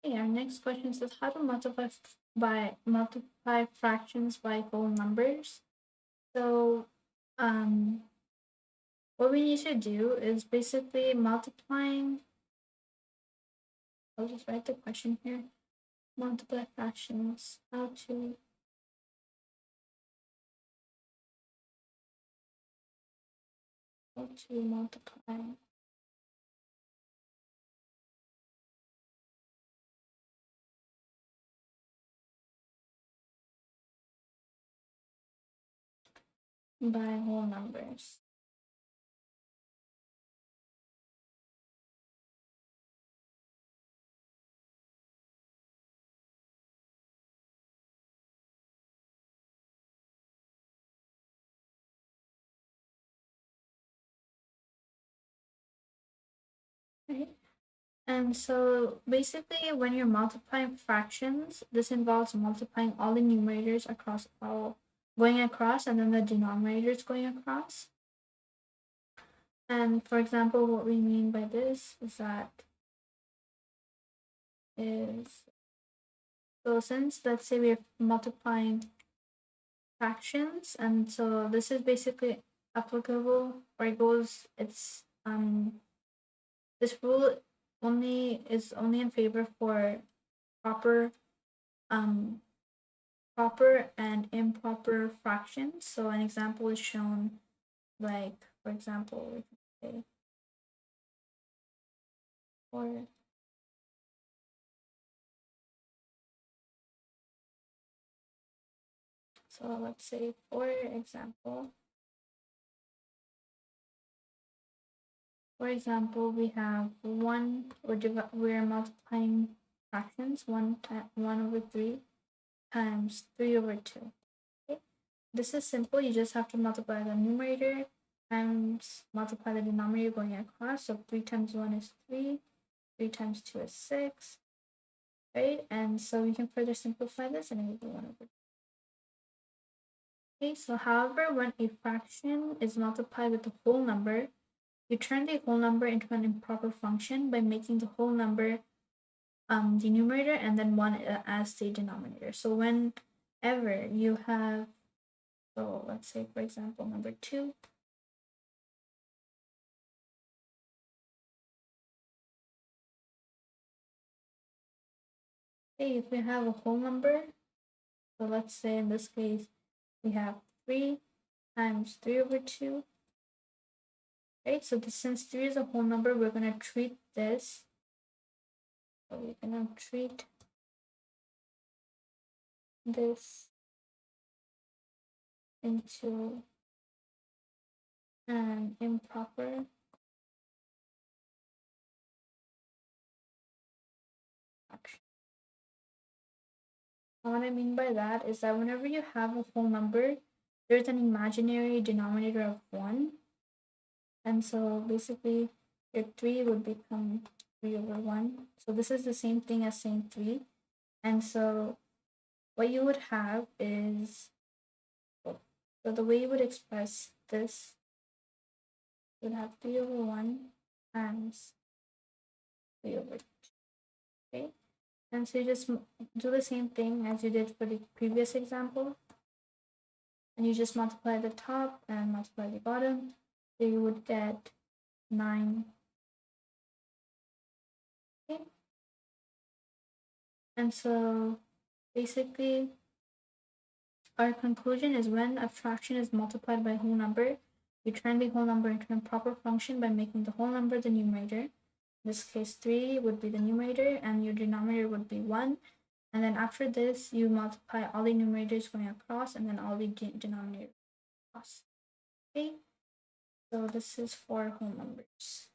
Okay, our next question says how to multiply fractions by whole numbers. So um what we need to do is basically multiplying. I'll just write the question here. Multiply fractions. How to multiply by whole numbers. Right? And so basically when you're multiplying fractions, this involves multiplying all the numerators across all going across and then the denominators going across. And for example, what we mean by this is so since let's say we're multiplying fractions, and so this is basically applicable or it goes it's this rule only in favor for proper um proper and improper fractions. So an example is shown, like for example we can say or so let's say for example we have we're multiplying fractions 1/3 times 3/2. Okay, this is simple. You just have to multiply the numerator times multiply the denominator going across. So 3 times 1 is 3, 3 times 2 is 6, right? And so we can further simplify this and it will be 1/2. Okay, so however, when a fraction is multiplied with a whole number, you turn the whole number into an improper function by making the whole number the numerator and then 1 as the denominator. So whenever you have, so let's say for example number 2, okay, if we have a whole number, so let's say in this case we have 3 times 3/2, right? So since 3 is a whole number, we're going to treat this, so we're going to treat this into an improper fraction. And what I mean by that is that whenever you have a whole number, there's an imaginary denominator of 1. And so basically, your 3 would become 3/1. So this is the same thing as saying 3. And so what you would have is, so the way you would express this, you would have 3/1 times 3/2. Okay? And so you just do the same thing as you did for the previous example. And you just multiply the top and multiply the bottom. So you would get 9. Okay? And so basically, our conclusion is when a fraction is multiplied by a whole number, you turn the whole number into a proper function by making the whole number the numerator. In this case, 3 would be the numerator and your denominator would be 1. And then after this, you multiply all the numerators going across and then all the denominators across. Okay, so this is for whole numbers.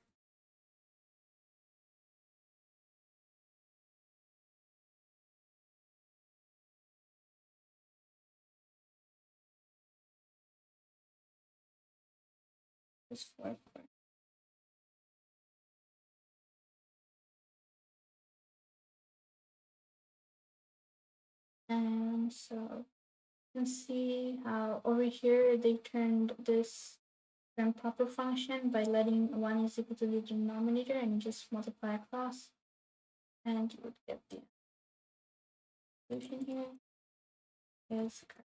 This is for and so you can see how over here they turned this improper function by letting 1 is equal to the denominator and just multiply across. and you would get the solution here is correct.